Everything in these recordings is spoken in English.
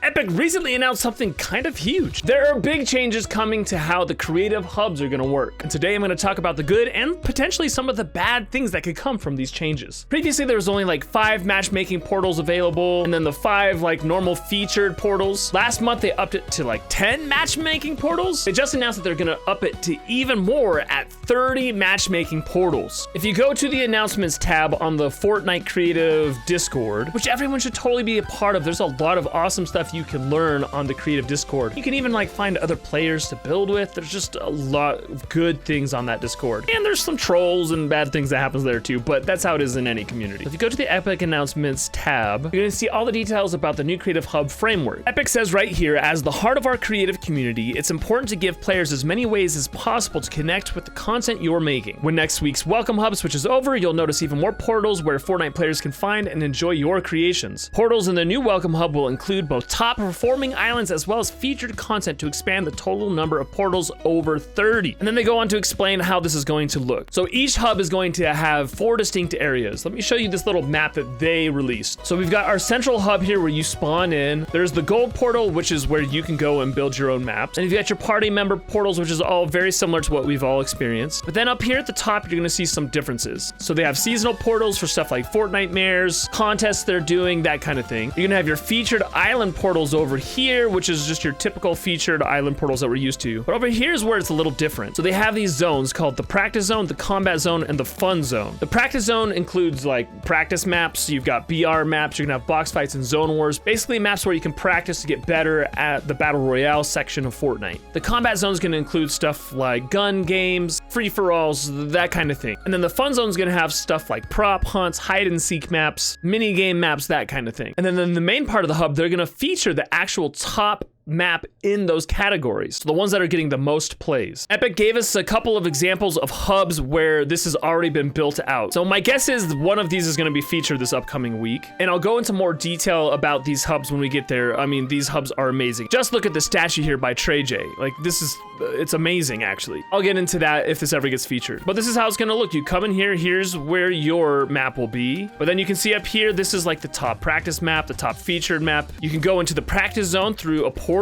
Epic recently announced something kind of huge. There are big changes coming to how the creative hubs are gonna work. And today I'm gonna talk about the good and potentially some of the bad things that could come from these changes. Previously, there was only like 5 matchmaking portals available, and then the 5 like normal featured portals. Last month, they upped it to like 10 matchmaking portals. They just announced that they're gonna up it to even more at 30 matchmaking portals. If you go to the announcements tab on the Fortnite Creative Discord, which everyone should totally be a part of, there's a lot of awesome stuff you can learn on the Creative Discord. You can even like find other players to build with. There's just a lot of good things on that Discord. And there's some trolls and bad things that happens there too, but that's how it is in any community. If you go to the Epic announcements tab, you're gonna see all the details about the new Creative Hub framework. Epic says right here, as the heart of our creative community, it's important to give players as many ways as possible to connect with the content you're making. When next week's Welcome Hub switches over, you'll notice even more portals where Fortnite players can find and enjoy your creations. Portals in the new Welcome Hub will include both top performing islands as well as featured content to expand the total number of portals over 30. And then they go on to explain how this is going to look. So each hub is going to have 4 distinct areas. Let me show you this little map that they released. So we've got our central hub here where you spawn in. There's the gold portal, which is where you can go and build your own maps. And you've got your party member portals, which is all very similar to what we've all experienced. But then up here at the top, you're gonna see some differences. So they have seasonal portals for stuff like Fortnite mares, contests they're doing, that kind of thing. You're gonna have your featured island portals over here, which is just your typical featured island portals that we're used to. But over here is where it's a little different. So they have these zones called the practice zone, the combat zone, and the fun zone. The practice zone includes like practice maps. You've got BR maps, you're gonna have box fights and zone wars. Basically maps where you can practice to get better at the battle royale section of Fortnite. The combat zone is gonna include stuff like gun games, free-for-alls, that kind of thing. And then the fun zone is gonna have stuff like prop hunts, hide and seek maps, mini game maps, that kind of thing. And then in the main part of the hub, they're gonna feature the actual top map in those categories, so the ones that are getting the most plays. Epic gave us a couple of examples of hubs where this has already been built out. So my guess is one of these is going to be featured this upcoming week, and I'll go into more detail about these hubs when we get there. I mean, these hubs are amazing. Just look at the statue here by Trey J. Like, this is, it's amazing actually. I'll get into that if this ever gets featured. But this is how it's going to look. You come in here, here's where your map will be. But then you can see up here, this is like the top practice map, the top featured map. You can go into the practice zone through a portal,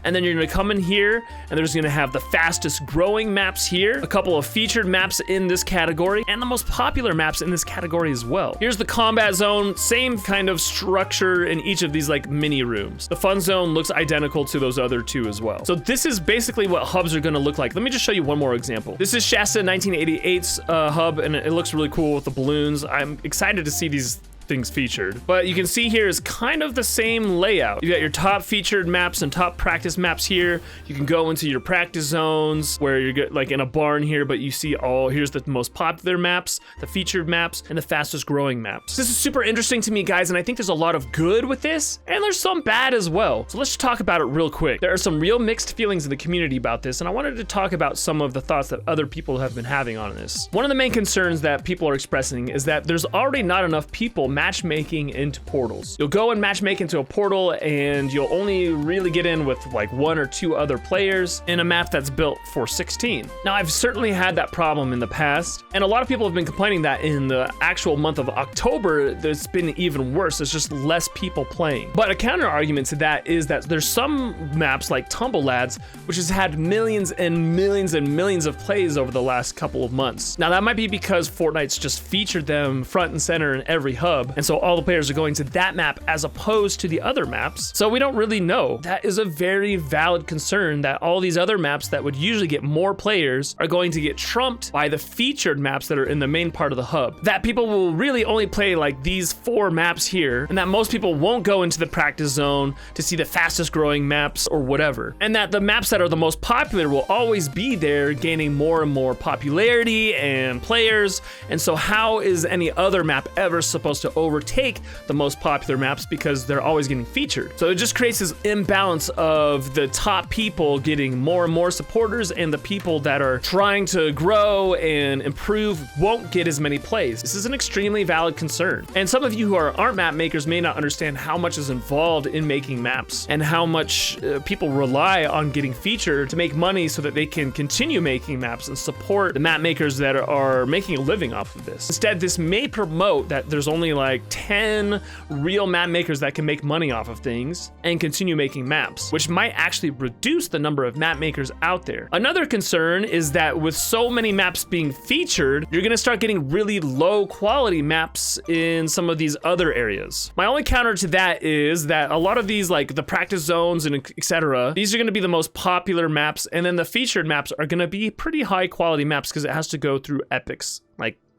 and then you're gonna come in here, and there's gonna have the fastest growing maps here, a couple of featured maps in this category, and the most popular maps in this category as well. Here's the combat zone, same kind of structure in each of these like mini rooms. The fun zone looks identical to those other 2 as well. So this is basically what hubs are gonna look like. Let me just show you one more example. This is Shasta 1988's hub, and it looks really cool with the balloons. I'm excited to see these things featured, but you can see here is kind of the same layout. You got your top featured maps and top practice maps here. You can go into your practice zones where you're like in a barn here, but you see here's the most popular maps, the featured maps, and the fastest growing maps. This is super interesting to me, guys, and I think there's a lot of good with this, and there's some bad as well. So let's talk about it real quick. There are some real mixed feelings in the community about this, and I wanted to talk about some of the thoughts that other people have been having on this. One of the main concerns that people are expressing is that there's already not enough people matchmaking into portals. You'll go and matchmake into a portal, and you'll only really get in with like 1 or 2 other players in a map that's built for 16. Now, I've certainly had that problem in the past, and a lot of people have been complaining that in the actual month of October, it's been even worse. There's just less people playing. But a counter argument to that is that there's some maps like Tumble Lads, which has had millions and millions and millions of plays over the last couple of months. Now, that might be because Fortnite's just featured them front and center in every hub, and so all the players are going to that map as opposed to the other maps. So we don't really know. That is a very valid concern, that all these other maps that would usually get more players are going to get trumped by the featured maps that are in the main part of the hub. That people will really only play like these 4 maps here, and that most people won't go into the practice zone to see the fastest growing maps or whatever. And that the maps that are the most popular will always be there, gaining more and more popularity and players. And so how is any other map ever supposed to overtake the most popular maps, because they're always getting featured? So it just creates this imbalance of the top people getting more and more supporters, and the people that are trying to grow and improve won't get as many plays. This is an extremely valid concern. And some of you who aren't map makers may not understand how much is involved in making maps, and how much people rely on getting featured to make money so that they can continue making maps and support the map makers that are making a living off of this. Instead, this may promote that there's only like 10 real map makers that can make money off of things and continue making maps, which might actually reduce the number of map makers out there. Another concern is that with so many maps being featured, you're gonna start getting really low quality maps in some of these other areas. My only counter to that is that a lot of these, like the practice zones and etc., these are gonna be the most popular maps, and then the featured maps are gonna be pretty high quality maps because it has to go through Epic's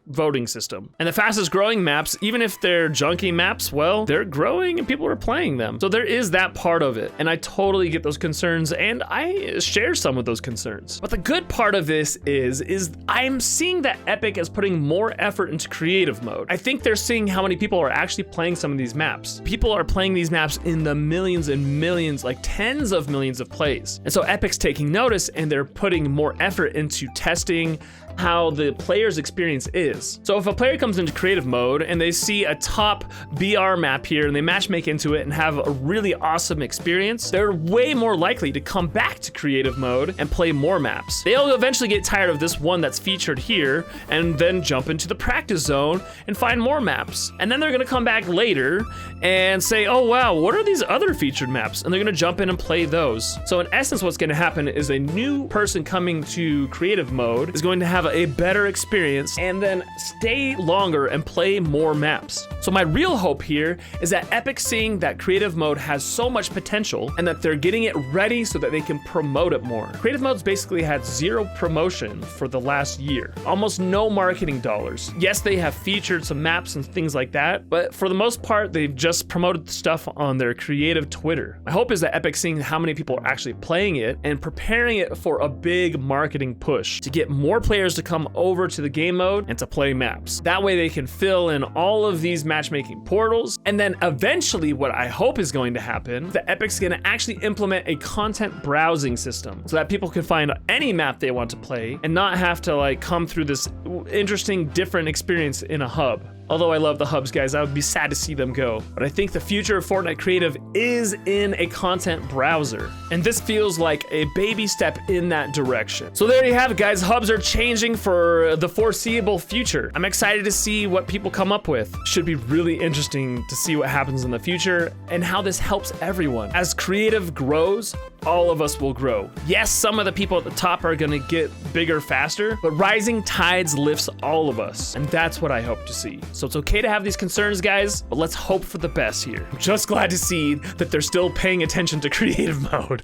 voting system. And the fastest growing maps, even if they're junky maps, well, they're growing and people are playing them. So there is that part of it. And I totally get those concerns, and I share some of those concerns. But the good part of this is I'm seeing that Epic is putting more effort into creative mode. I think they're seeing how many people are actually playing some of these maps. People are playing these maps in the millions and millions, like tens of millions of plays. And so Epic's taking notice, and they're putting more effort into testing how the player's experience is. So if a player comes into creative mode and they see a top BR map here and they matchmake into it and have a really awesome experience, they're way more likely to come back to creative mode and play more maps. They'll eventually get tired of this one that's featured here and then jump into the practice zone and find more maps. And then they're gonna come back later and say, oh wow, what are these other featured maps? And they're gonna jump in and play those. So in essence, what's gonna happen is a new person coming to creative mode is going to have a better experience and then stay longer and play more maps. So my real hope here is that Epic, seeing that creative mode has so much potential and that they're getting it ready so that they can promote it more. Creative mode's basically had zero promotion for the last year. Almost no marketing dollars. Yes, they have featured some maps and things like that, but for the most part, they've just promoted the stuff on their creative Twitter. My hope is that Epic, seeing how many people are actually playing it and preparing it for a big marketing push to get more players to come over to the game mode and to play maps. That way they can fill in all of these matchmaking portals, and then eventually what I hope is going to happen, that Epic's gonna actually implement a content browsing system so that people can find any map they want to play and not have to come through this interesting different experience in a hub. Although I love the hubs, guys, I would be sad to see them go. But I think the future of Fortnite Creative is in a content browser. And this feels like a baby step in that direction. So there you have it, guys. Hubs are changing for the foreseeable future. I'm excited to see what people come up with. Should be really interesting to see what happens in the future and how this helps everyone. As creative grows, all of us will grow. Yes, some of the people at the top are gonna get bigger faster, but rising tides lifts all of us. And that's what I hope to see. So it's okay to have these concerns, guys, but let's hope for the best here. I'm just glad to see that they're still paying attention to creative mode.